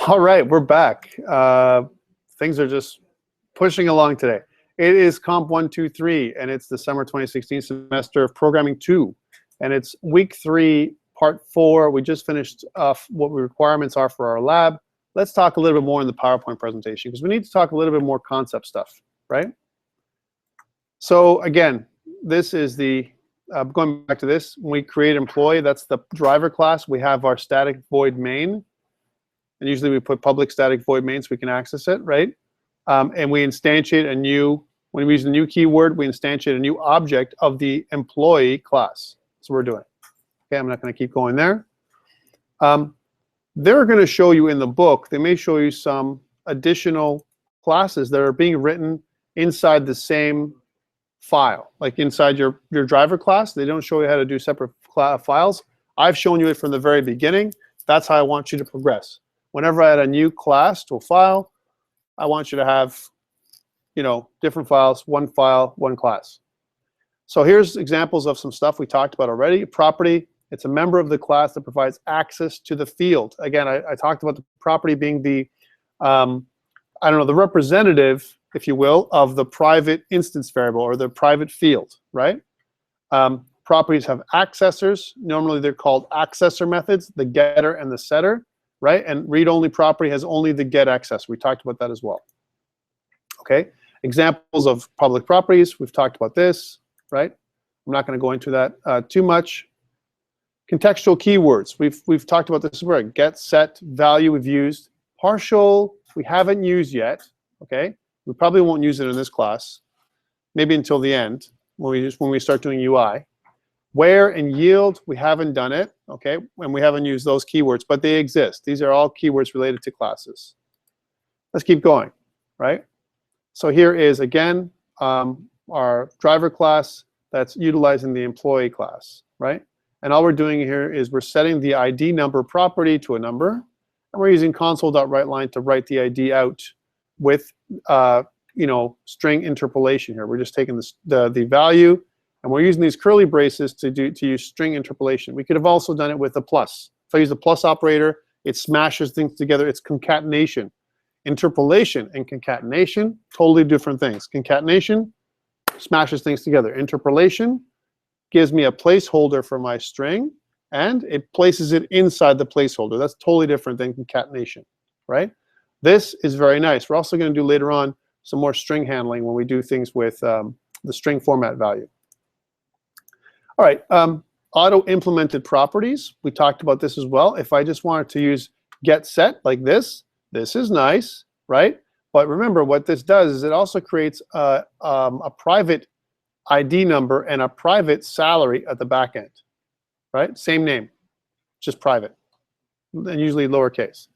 All right, we're back. Things are just pushing along today. It is COMP123, and it's the summer 2016 semester of Programming 2. And it's week 3, part 4. We just finished what the requirements are for our lab. Let's talk a little bit more in the PowerPoint presentation, because we need to talk a little bit more concept stuff, right? So again, this is the, going back to this, when we create employee, that's the driver class. We have our static void main. And usually we put public static void main so we can access it, right? And we instantiate a new, when we use the new keyword, we instantiate a new object of the employee class. That's what we're doing. Okay, I'm not going to keep going there. They're going to show you in the book, they may show you some additional classes that are being written inside the same file. Like inside your driver class, they don't show you how to do separate files. I've shown you it from the very beginning. That's how I want you to progress. Whenever I add a new class to a file, I want you to have, you know, different files, one file, one class. So here's examples of some stuff we talked about already. Property, it's a member of the class that provides access to the field. Again, I talked about the property being the, I don't know, the representative, if you will, of the private instance variable or the private field, right? Properties have accessors. Normally they're called accessor methods, the getter and the setter. Right? And read-only property has only the get access. We talked about that as well. Okay? Examples of public properties, we've talked about this, right? I'm not going to go into that too much. Contextual keywords, we've talked about this as well. Get, set, value we've used. Partial, we haven't used yet, okay? We probably won't use it in this class, maybe until the end when we start doing UI. Where and yield, we haven't done it, okay? And we haven't used those keywords, but they exist. These are all keywords related to classes. Let's keep going, right? So here is, again, our driver class that's utilizing the employee class, right? And all we're doing here is we're setting the ID number property to a number, and we're using console.writeLine to write the ID out with, you know, string interpolation here. We're just taking the value, and we're using these curly braces to use string interpolation. We could have also done it with a plus. If I use the plus operator, it smashes things together. It's concatenation. Interpolation and concatenation, totally different things. Concatenation smashes things together. Interpolation gives me a placeholder for my string, and it places it inside the placeholder. That's totally different than concatenation, right? This is very nice. We're also going to do later on some more string handling when we do things with the string format value. All right, auto-implemented properties. We talked about this as well. If I just wanted to use GetSet like this, this is nice, right? But remember, what this does is it also creates a private ID number and a private salary at the back end, right? Same name, just private, and usually lowercase.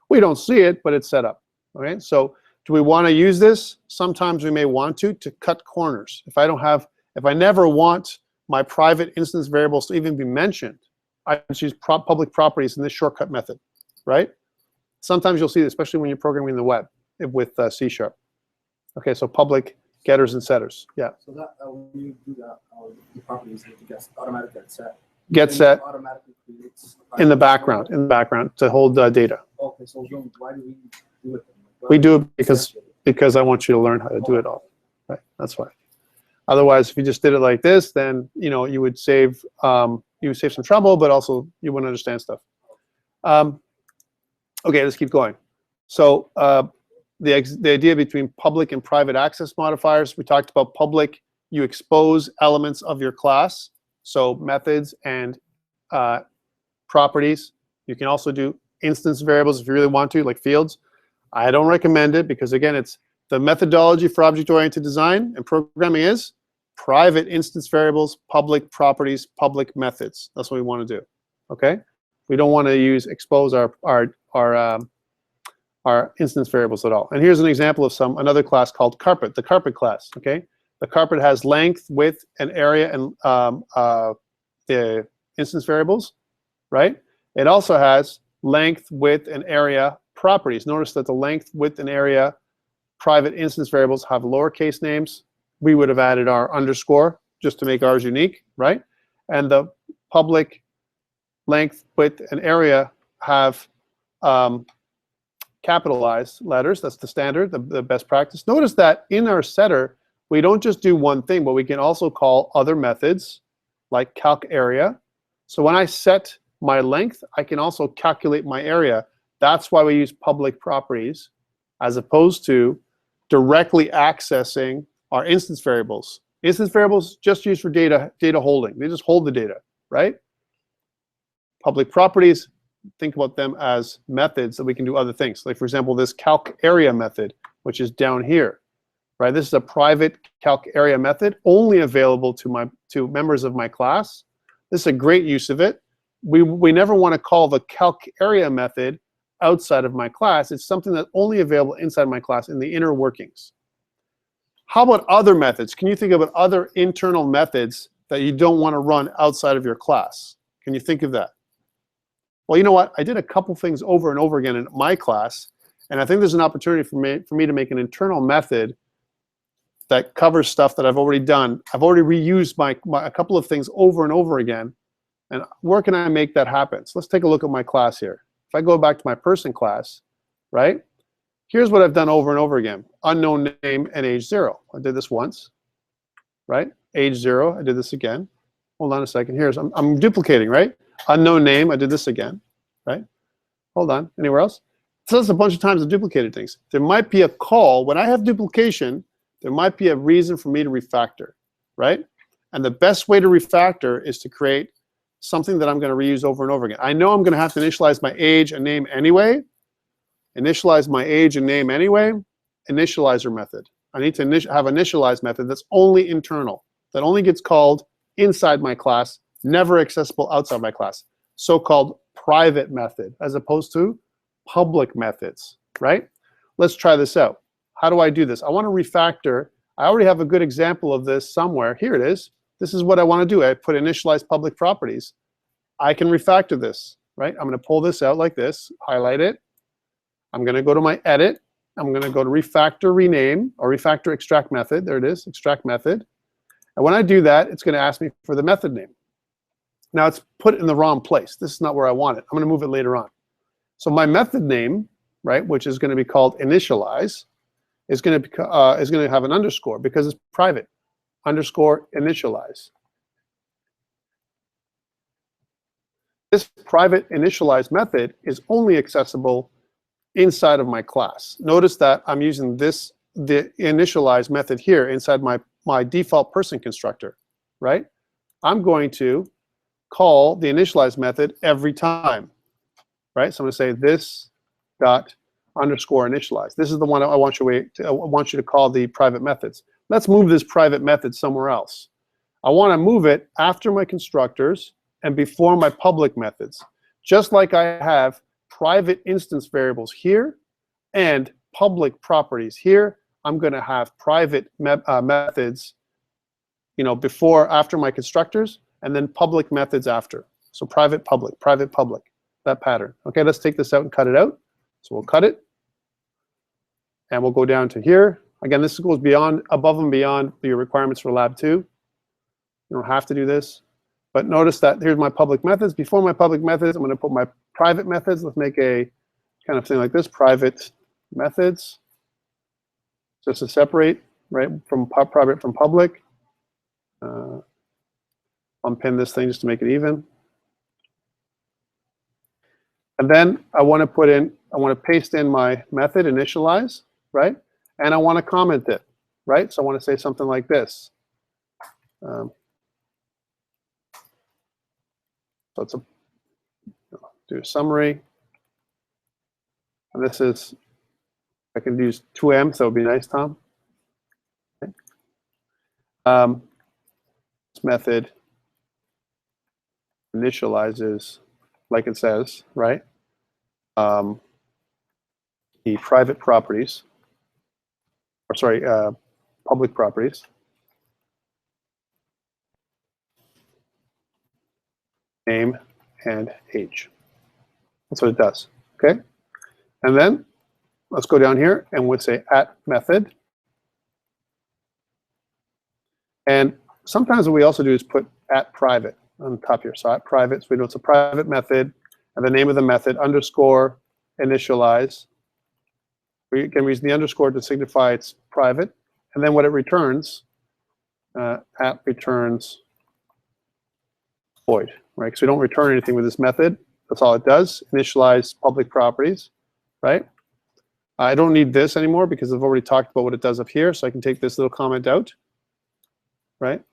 We don't see it, but it's set up, okay? So do we want to use this? Sometimes we may want to cut corners. If I never want my private instance variables to even be mentioned, I just use public properties in this shortcut method, right? Sometimes you'll see this, especially when you're programming the web with C#. Okay, so public getters and setters, yeah. So that when you do that, the properties need to get automatic GetSet. GetSet automatically creates in the background to hold data. Okay, so why do we do it? We do it because I want you to learn how to do it all, right? That's why. Otherwise, if you just did it like this, then you know you would save some trouble, but also you wouldn't understand stuff. Okay, let's keep going. So the idea between public and private access modifiers, we talked about public. You expose elements of your class, so methods and properties. You can also do instance variables if you really want to, like fields. I don't recommend it because, again, it's the methodology for object-oriented design and programming is private instance variables, public properties, public methods. That's what we want to do. Okay, we don't want to expose our instance variables at all. And here's an example of another class called carpet, the carpet class. Okay, the carpet has length, width, and area, and the instance variables, right? It also has length, width, and area properties. Notice that the length, width, and area private instance variables have lowercase names. We would have added our underscore just to make ours unique, right? And the public length, width, and area have capitalized letters. That's the standard, the best practice. Notice that in our setter, we don't just do one thing, but we can also call other methods like calc area. So when I set my length, I can also calculate my area. That's why we use public properties as opposed to directly accessing our instance variables. Instance variables just used for data holding. They just hold the data, right? Public properties, think about them as methods that we can do other things. Like for example, this calc area method, which is down here, right? This is a private calc area method only available to members of my class. This is a great use of it. We never want to call the calc area method outside of my class. It's something that's only available inside my class in the inner workings. How about other methods? Can you think about other internal methods that you don't want to run outside of your class? Can you think of that? Well, you know what? I did a couple things over and over again in my class, and I think there's an opportunity for me to make an internal method that covers stuff that I've already done. I've already reused a couple of things over and over again, and where can I make that happen? So let's take a look at my class here. If I go back to my person class, right? Here's what I've done over and over again. Unknown name and age 0. I did this once, right? Age 0, I did this again. Hold on a second. I'm duplicating, right? Unknown name, I did this again, right? Hold on, anywhere else? So that's a bunch of times I've duplicated things. There might be a call. When I have duplication, there might be a reason for me to refactor, right? And the best way to refactor is to create something that I'm going to reuse over and over again. I know I'm going to have to initialize my age and name anyway. Initialize my age and name anyway. Initializer method. I need to have initialize method that's only internal, that only gets called inside my class, never accessible outside my class. So-called private method, as opposed to public methods, right? Let's try this out. How do I do this? I want to refactor. I already have a good example of this somewhere. Here it is. This is what I want to do. I put initialize public properties. I can refactor this, right? I'm going to pull this out like this, highlight it. I'm going to go to my edit. I'm going to go to refactor rename or refactor extract method. There it is, extract method. And when I do that, it's going to ask me for the method name. Now it's put in the wrong place. This is not where I want it. I'm going to move it later on. So my method name, right, which is going to be called initialize, is going to have an underscore because it's private. Underscore initialize. This private initialize method is only accessible inside of my class. Notice that I'm using the initialize method here inside my default person constructor, right? I'm going to call the initialize method every time, right? So I'm going to say this dot underscore initialize. This is the one I want you to call the private methods. Let's move this private method somewhere else. I want to move it after my constructors and before my public methods. Just like I have private instance variables here and public properties here, I'm going to have private methods, after my constructors, and then public methods after. So private, public, that pattern. Okay, let's take this out and cut it out. So we'll cut it, and we'll go down to here. Again, this goes above and beyond the requirements for Lab 2. You don't have to do this. But notice that here's my public methods. Before my public methods, I'm going to put my private methods. Let's make a kind of thing like this, private methods, just to separate, right, from private from public. Unpin this thing just to make it even. And then I want to paste in my method, initialize, right? And I want to comment it, right? So I want to say something like this. So it's do a summary. And this is, I can use 2M, so it would be nice, Tom. Okay. This method initializes, like it says, right? The private properties, or sorry, public properties. Name and age. That's what it does, okay? And then let's go down here and we'll say at method. And sometimes what we also do is put at private on top here. So at private, so we know it's a private method, and the name of the method, underscore initialize, We can use the underscore to signify it's private. And then what it returns, at returns void, right? Because we don't return anything with this method. That's all it does. Initialize public properties, right? I don't need this anymore because I've already talked about what it does up here, so I can take this little comment out, right?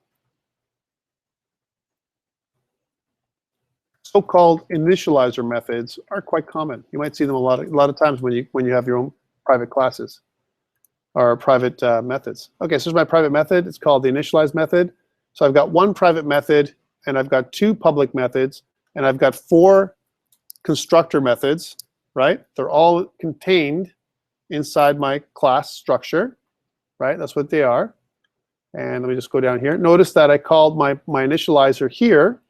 So-called initializer methods are quite common. You might see them a lot of times when you have your own private classes or private methods. Okay, so here's my private method. It's called the initialize method. So I've got one private method, and I've got two public methods, and I've got 4 constructor methods, right? They're all contained inside my class structure, right? That's what they are. And let me just go down here. Notice that I called my initializer here,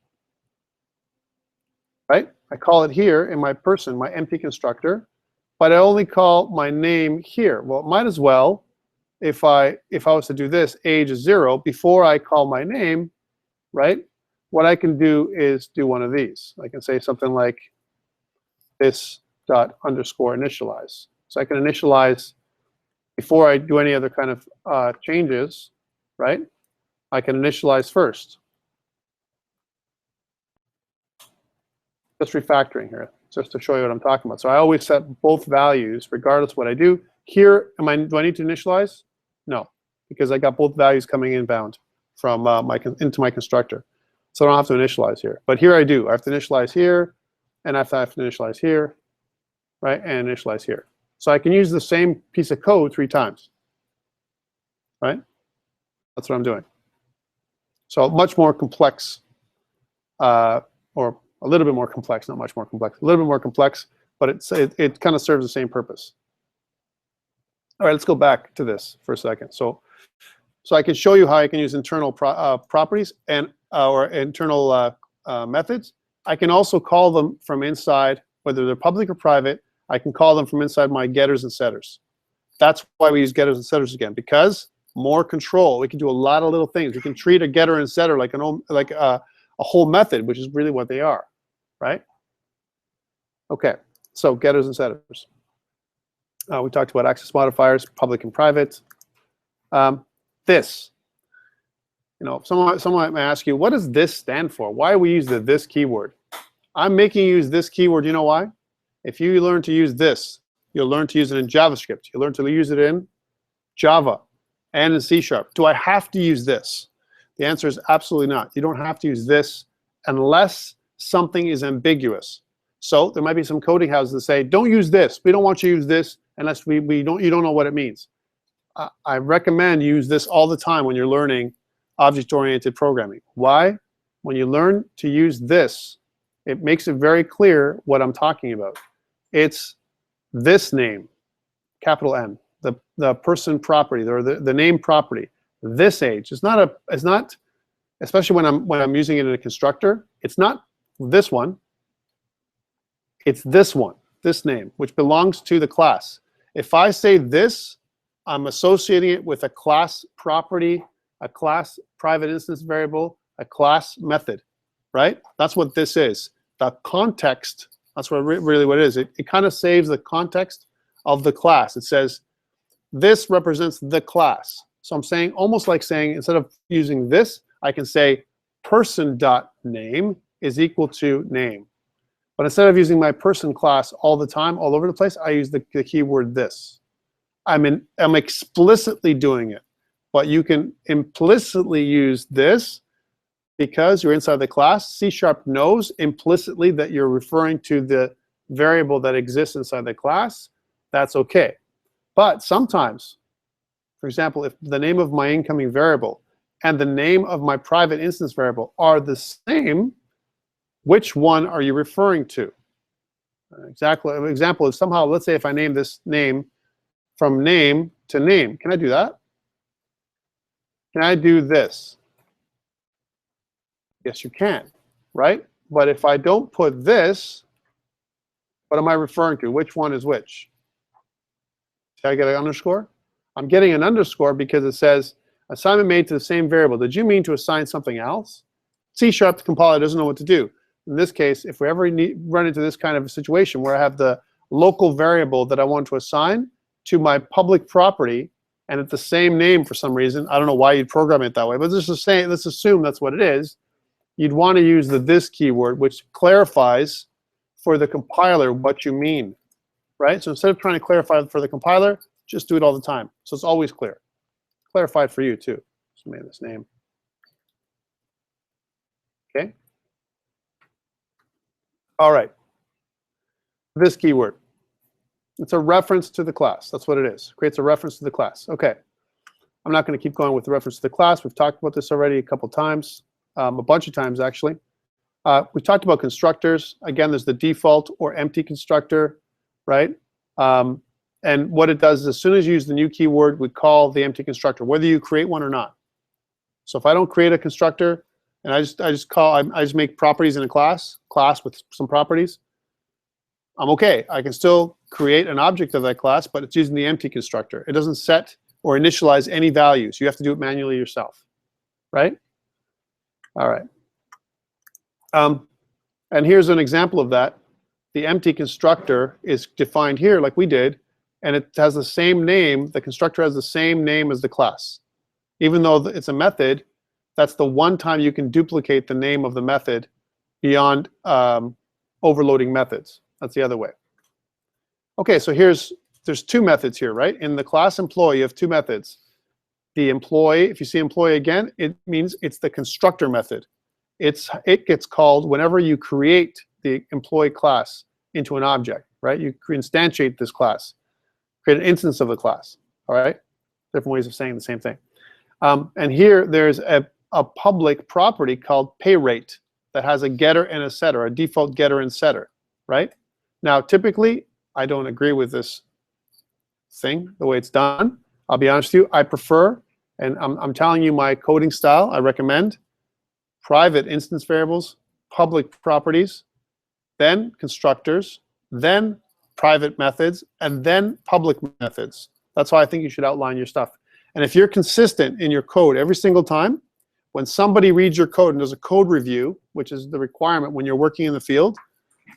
right? I call it here in my person, my empty constructor, but I only call my name here. Well, it might as well, if I was to do this, age is 0, before I call my name, right? What I can do is do one of these. I can say something like this dot underscore initialize. So I can initialize before I do any other kind of changes, right? I can initialize first. Just refactoring here, just to show you what I'm talking about. So I always set both values regardless of what I do. Here, do I need to initialize? No, because I got both values coming inbound from into my constructor. So I don't have to initialize here. But here I do. I have to initialize here, and I have to initialize here, right, and initialize here. So I can use the same piece of code 3 times, right? That's what I'm doing. So much more complex, or a little bit more complex, not much more complex, a little bit more complex, but it kind of serves the same purpose. All right, let's go back to this for a second. So I can show you how I can use internal properties and or internal methods. I can also call them from inside, whether they're public or private. I can call them from inside my getters and setters. That's why we use getters and setters again, because more control. We can do a lot of little things. We can treat a getter and setter like a whole method, which is really what they are, right? Okay, so getters and setters. We talked about access modifiers, public and private. This, someone might ask you, what does this stand for? Why we use the this keyword? I'm making you use this keyword. You know why? If you learn to use this, you'll learn to use it in JavaScript. You'll learn to use it in Java and in C#. Do I have to use this? The answer is absolutely not. You don't have to use this unless something is ambiguous. So there might be some coding houses that say, don't use this. We don't want you to use this unless you don't know what it means. I recommend you use this all the time when you're learning object-oriented programming. Why? When you learn to use this, it makes it very clear what I'm talking about. It's this name, capital N, the person property or the name property. This age. It's not, especially when I'm using it in a constructor. It's not this one. It's this one, this name, which belongs to the class. If I say this, I'm associating it with a class property, a class private instance variable, a class method, right? That's what this is. The context, that's what really what it is. It kind of saves the context of the class. It says, this represents the class. So I'm saying, almost like saying, instead of using this, I can say person.name is equal to name. But instead of using my person class all the time, all over the place, I use the keyword this. I'm explicitly doing it. But you can implicitly use this because you're inside the class. C# knows implicitly that you're referring to the variable that exists inside the class. That's okay. But sometimes, for example, if the name of my incoming variable and the name of my private instance variable are the same, which one are you referring to? An example is somehow, let's say if I name this name from name to name. Can I do that? Can I do this? Yes, you can, right? But if I don't put this, what am I referring to? Which one is which? Did I get an underscore? I'm getting an underscore because it says assignment made to the same variable. Did you mean to assign something else? C# the compiler doesn't know what to do. In this case, if we ever run into this kind of a situation where I have the local variable that I want to assign to my public property, and it's the same name for some reason. I don't know why you'd program it that way, but let's assume that's what it is. You'd want to use the this keyword, which clarifies for the compiler what you mean, right? So instead of trying to clarify for the compiler, just do it all the time. So it's always clear. Clarified for you too. So made this name. Okay. All right. This keyword. It's a reference to the class. That's what it is. Creates a reference to the class. Okay. I'm not going to keep going with the reference to the class. We've talked about this already a couple times, a bunch of times actually. We talked about constructors. Again, there's the default or empty constructor, right? And what it does is as soon as you use the new keyword, we call the empty constructor, whether you create one or not. So if I don't create a constructor and I just make properties in a class with some properties, I'm okay. I can still create an object of that class, but it's using the empty constructor. It doesn't set or initialize any values. You have to do it manually yourself, right? All right. And here's an example of that. The empty constructor is defined here like we did, and it has the same name. The constructor has the same name as the class. Even though it's a method, that's the one time you can duplicate the name of the method beyond overloading methods. That's the other way. Okay, so there's two methods here, right? In the class employee, you have two methods. The employee, if you see employee again, it means it's the constructor method. It gets called whenever you create the employee class into an object, right? You instantiate this class, create an instance of the class, all right? Different ways of saying the same thing. And here there's a public property called pay rate that has a getter and a setter, a default getter and setter, right? Now, typically, I don't agree with this thing, the way it's done. I'll be honest with you, I prefer, and I'm telling you my coding style, I recommend private instance variables, public properties, then constructors, then private methods, and then public methods. That's how I think you should outline your stuff. And if you're consistent in your code every single time, when somebody reads your code and does a code review, which is the requirement when you're working in the field,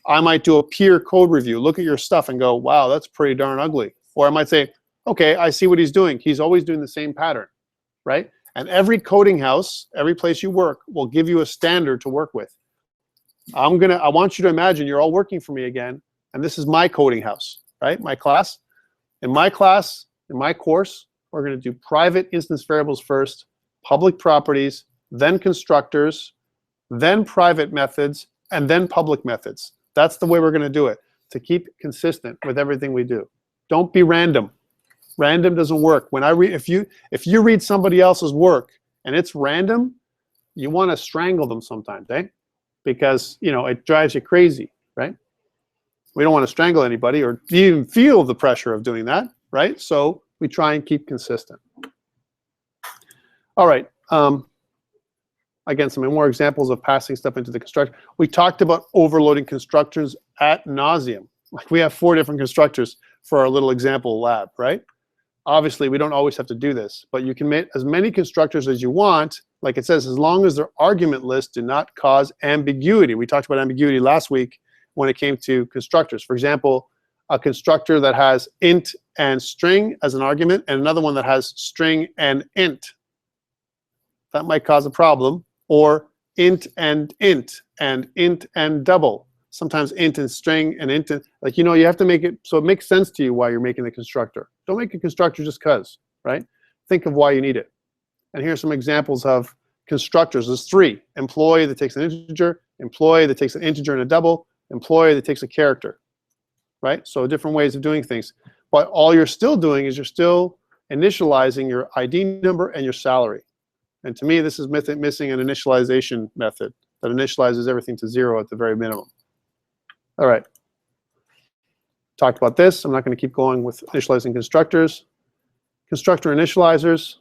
I might do a peer code review, look at your stuff and go, wow, that's pretty darn ugly. Or I might say, okay, I see what he's doing. He's always doing the same pattern, right? And every coding house, every place you work, will give you a standard to work with. I want you to imagine you're all working for me again, and this is my coding house, right? My class. In my class, in my course, we're going to do private instance variables first, public properties, then constructors, then private methods, and then public methods. That's the way we're going to do it, to keep consistent with everything we do. Don't be random. Random doesn't work. When if you read somebody else's work and it's random, you want to strangle them sometimes, eh? Because it drives you crazy, right? We don't want to strangle anybody or even feel the pressure of doing that, right? So we try and keep consistent. All right. Again, some more examples of passing stuff into the constructor. We talked about overloading constructors ad nauseum. Like we have 4 different constructors for our little example lab, right? Obviously, we don't always have to do this, but you can make as many constructors as you want, like it says, as long as their argument lists do not cause ambiguity. We talked about ambiguity last week when it came to constructors. For example, a constructor that has int and string as an argument, and another one that has string and int. That might cause a problem. Or int and int and double. Sometimes int and string and int and, like, you have to make it so it makes sense to you why you're making the constructor. Don't make a constructor just cause, right? Think of why you need it. And here's some examples of constructors. There's 3. Employee that takes an integer, employee that takes an integer and a double, employee that takes a character, right? So different ways of doing things. But all you're still doing is you're still initializing your ID number and your salary. And to me, this is missing an initialization method that initializes everything to 0 at the very minimum. All right. Talked about this. I'm not going to keep going with initializing constructors. Constructor initializers.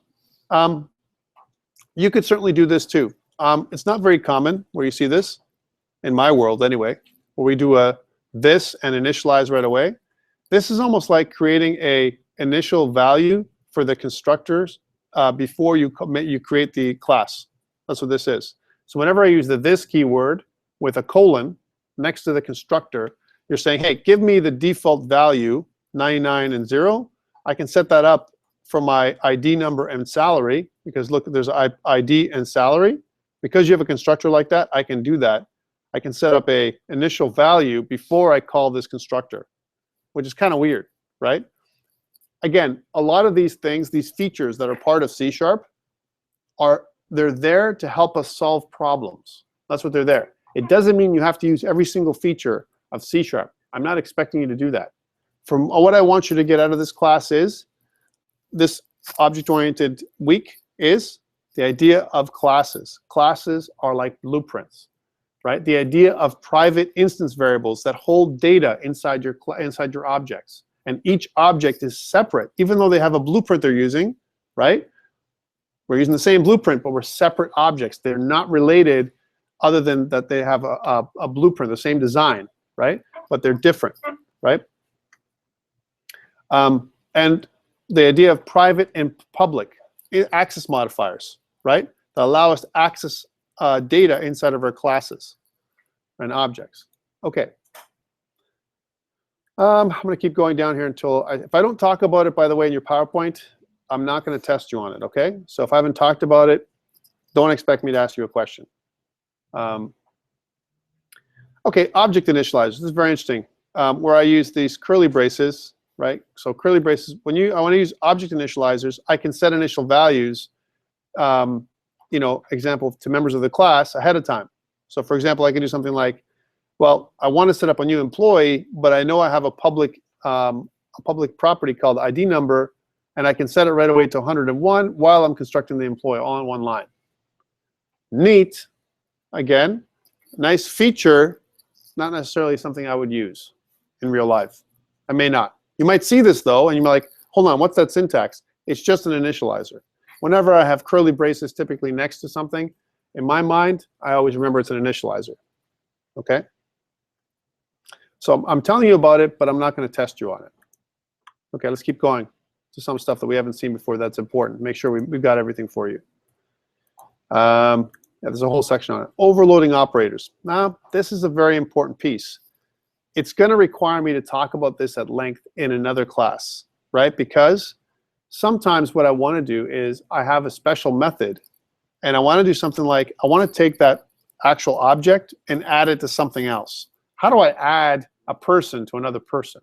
You could certainly do this too. It's not very common where you see this, in my world anyway, where we do a this and initialize right away. This is almost like creating a initial value for the constructors before you create the class. That's what this is. So whenever I use the this keyword with a colon next to the constructor, you're saying, hey, give me the default value, 99 and 0, I can set that up for my ID number and salary, because look, there's ID and salary. Because you have a constructor like that, I can do that. I can set up a initial value before I call this constructor, which is kind of weird, right? Again, a lot of these things, these features that are part of C#, they're there to help us solve problems. That's what they're there. It doesn't mean you have to use every single feature of C#. I'm not expecting you to do that. From what I want you to get out of this class is, this object-oriented week is the idea of classes. Classes are like blueprints, right? The idea of private instance variables that hold data inside your objects. And each object is separate, even though they have a blueprint they're using, right? We're using the same blueprint, but we're separate objects. They're not related other than that they have a blueprint, the same design, right? But they're different, right? And the idea of private and public access modifiers, right? That allow us to access data inside of our classes and objects. Okay. I'm going to keep going down here until, if I don't talk about it, by the way, in your PowerPoint, I'm not going to test you on it, okay? So if I haven't talked about it, don't expect me to ask you a question. Okay, object initializers. This is very interesting, where I use these curly braces, right? So curly braces, when I want to use object initializers, I can set initial values, you know, example, to members of the class ahead of time. So for example, I can do something like, well, I want to set up a new employee, but I know I have a public property called ID number, and I can set it right away to 101 while I'm constructing the employee all in one line. Neat. Again, nice feature, not necessarily something I would use in real life. I may not. You might see this though, and you might like, hold on, what's that syntax? It's just an initializer. Whenever I have curly braces typically next to something, in my mind, I always remember it's an initializer. Okay? So I'm telling you about it, but I'm not going to test you on it. Okay, let's keep going to some stuff that we haven't seen before that's important. Make sure we've got everything for you. Yeah, there's a whole section on it. Overloading operators. Now, this is a very important piece. It's going to require me to talk about this at length in another class, right? Because sometimes what I want to do is I have a special method, and I want to do something like, I want to take that actual object and add it to something else. How do I add a person to another person,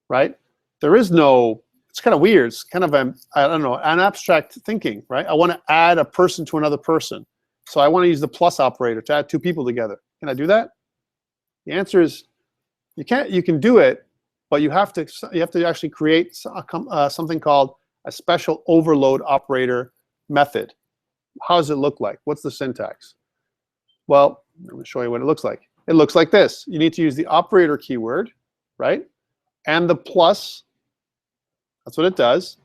right? There is no, it's kind of weird. It's kind of, I don't know, an abstract thinking, right? I want to add a person to another person. So I want to use the plus operator to add two people together. Can I do that? The answer is you can't. You can do it, but you have to actually create something called a special overload operator method. How does it look like? What's the syntax? Well, I'm going to show you what it looks like. It looks like this. You need to use the operator keyword, right? And the plus. That's what it does.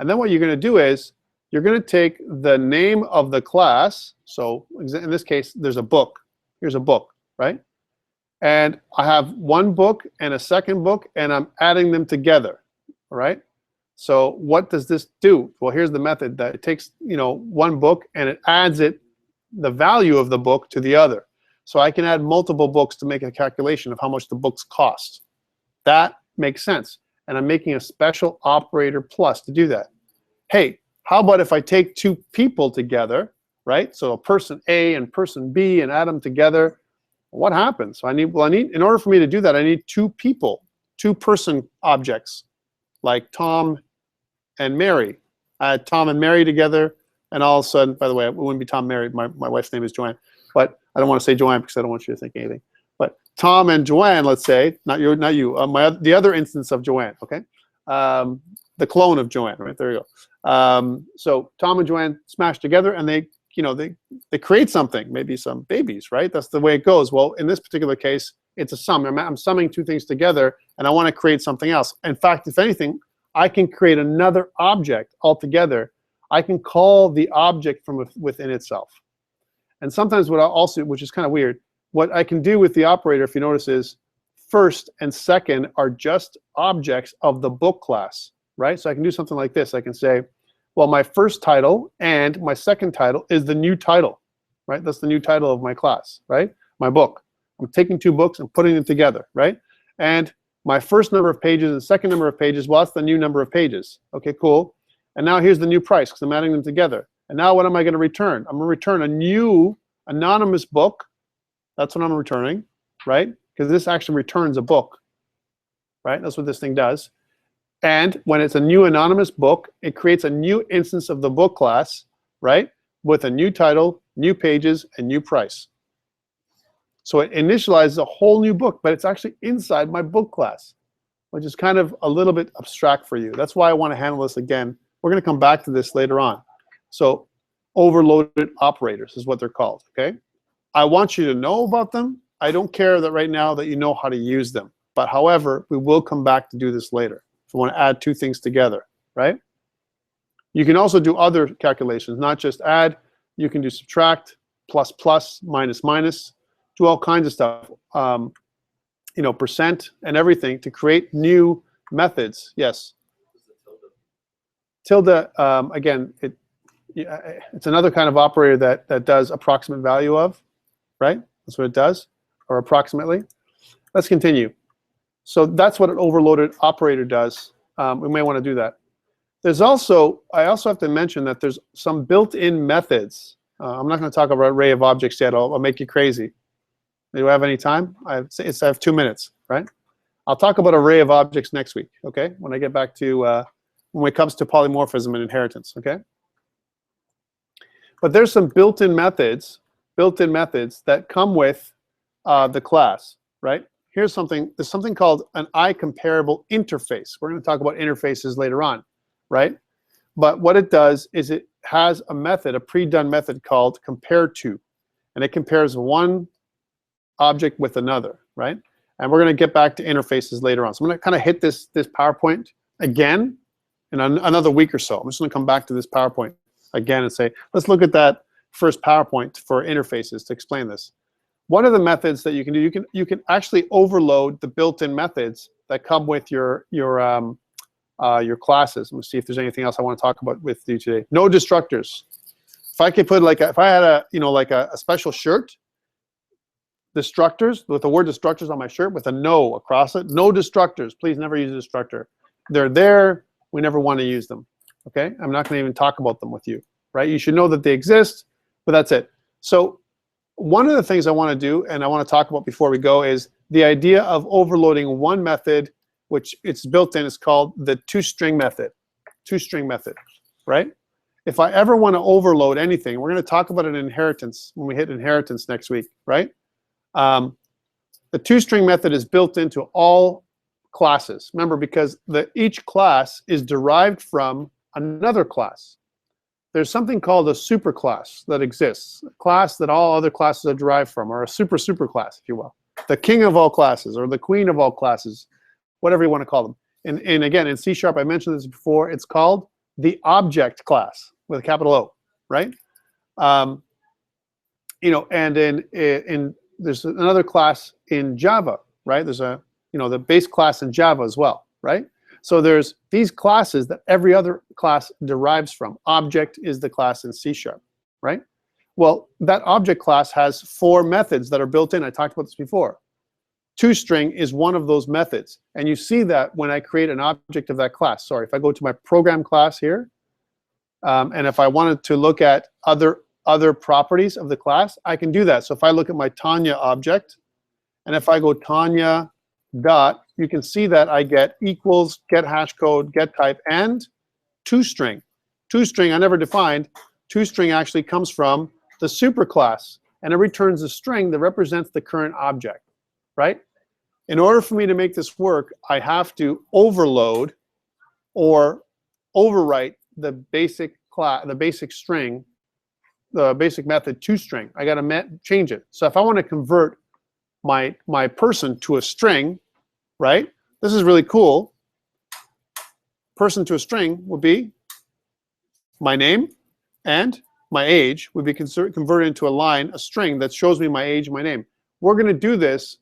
And then what you're going to do is you're going to take the name of the class. So in this case, there's a book. Here's a book, right? And I have one book and a second book, and I'm adding them together, all right? So what does this do? Well, here's the method that it takes, you know, one book and it adds the value of the book to the other. So I can add multiple books to make a calculation of how much the books cost. That makes sense. And I'm making a special operator plus to do that. Hey, how about if I take two people together, right? So a person A and person B, and add them together. What happens? So in order for me to do that, I need two people, two-person objects, like Tom and Mary. I add Tom and Mary together, and all of a sudden, by the way, it wouldn't be Tom Mary. My wife's name is Joanne, but I don't want to say Joanne because I don't want you to think anything. But Tom and Joanne, let's say, not you, the other instance of Joanne, okay? The clone of Joanne, right? There you go. So Tom and Joanne smash together, and they create something, maybe some babies, right? That's the way it goes. Well, in this particular case, it's a sum. I'm summing two things together, and I want to create something else. In fact, if anything, I can create another object altogether. I can call the object from within itself. And sometimes what I also, which is kind of weird, what I can do with the operator, if you notice, is first and second are just objects of the book class, right? So I can do something like this. I can say, well, my first title and my second title is the new title, right? That's the new title of my class, right? My book. I'm taking two books and putting them together, right? And my first number of pages and second number of pages, well, that's the new number of pages. Okay, cool. And now here's the new price because I'm adding them together. And now what am I going to return? I'm going to return a new anonymous book. That's what I'm returning, right? Because this actually returns a book, right? That's what this thing does. And when it's a new anonymous book, it creates a new instance of the book class, right? With a new title, new pages, and new price. So it initializes a whole new book, but it's actually inside my book class, which is kind of a little bit abstract for you. That's why I want to handle this again. We're going to come back to this later on. So overloaded operators is what they're called, okay? I want you to know about them. I don't care that right now that you know how to use them. But however, we will come back to do this later. If we want to add two things together, right? You can also do other calculations, not just add. You can do subtract, plus plus, minus minus, do all kinds of stuff. You know, percent and everything to create new methods. Yes. Tilde, again, it's another kind of operator that does approximate value of, right? That's what it does, or approximately. Let's continue. So that's what an overloaded operator does. We may want to do that. There's also, I also have to mention that there's some built-in methods. I'm not going to talk about array of objects yet. I'll make you crazy. Do I have any time? I have 2 minutes, right? I'll talk about array of objects next week, okay? When I get back to, when it comes to polymorphism and inheritance, okay? But there's some built-in methods that come with the class, right? Here's something, there's something called an iComparable interface. We're going to talk about interfaces later on, right? But what it does is it has a method, a pre-done method called compare_to, and it compares one object with another, right? And we're going to get back to interfaces later on. So I'm going to kind of hit this PowerPoint again in another week or so. I'm just going to come back to this PowerPoint again and say, let's look at that first PowerPoint for interfaces to explain this. One of the methods that you can do, you can actually overload the built-in methods that come with your classes. Let me see if there's anything else I want to talk about with you today. No destructors. If I could put if I had a special shirt, destructors with the word destructors on my shirt with a no across it. No destructors. Please never use a destructor. They're there. We never want to use them. Okay? I'm not going to even talk about them with you. Right? You should know that they exist, but that's it. So one of the things I want to do and I want to talk about before we go is the idea of overloading one method, which it's built in. It's called the toString method. toString method. Right? If I ever want to overload anything, we're going to talk about an inheritance when we hit inheritance next week. Right? The toString method is built into all classes. Remember, because each class is derived from another class. There's something called a superclass that exists, a class that all other classes are derived from, or a superclass, if you will. The king of all classes, or the queen of all classes, whatever you want to call them. And again, in C#, I mentioned this before, it's called the object class with a capital O, right? You know, and in there's another class in Java, right? There's a, the base class in Java as well, right? So there's these classes that every other class derives from. Object is the class in C#, right? Well, that object class has 4 methods that are built in. I talked about this before. ToString is one of those methods. And you see that when I create an object of that class. Sorry, if I go to my program class here, and if I wanted to look at other properties of the class, I can do that. So if I look at my Tanya object, and if I go Tanya dot, you can see that I get equals, get hashcode, get type, and toString. toString I never defined. toString actually comes from the superclass, and it returns a string that represents the current object, right? In order for me to make this work, I have to overload or overwrite the basic class, the basic string, the basic method toString. I got to change it. So if I want to convert my person to a string, right? This is really cool. Person to a string would be my name and my age would be converted into a line, a string that shows me my age and my name. We're going to do this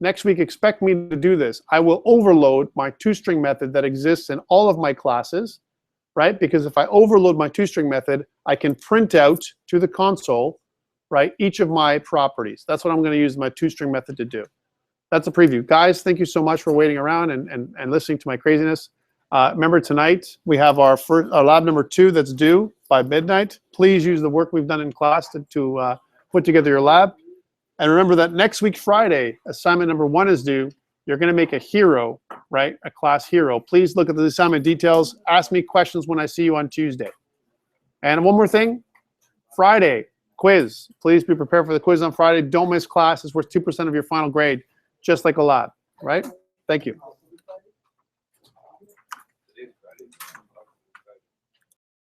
next week. Expect me to do this. I will overload my toString method that exists in all of my classes, right? Because if I overload my toString method, I can print out to the console, right, each of my properties. That's what I'm going to use my toString method to do. that's a preview. Guys, thank you so much for waiting around and listening to my craziness. Remember, tonight we have our lab number 2 that's due by midnight. Please use the work we've done in class to put together your lab. And remember that next week, Friday, assignment number 1 is due. You're going to make a hero, right? A class hero. Please look at the assignment details. Ask me questions when I see you on Tuesday. And one more thing, Friday, quiz. Please be prepared for the quiz on Friday. Don't miss class. It's worth 2% of your final grade, just like a lab, right? Thank you.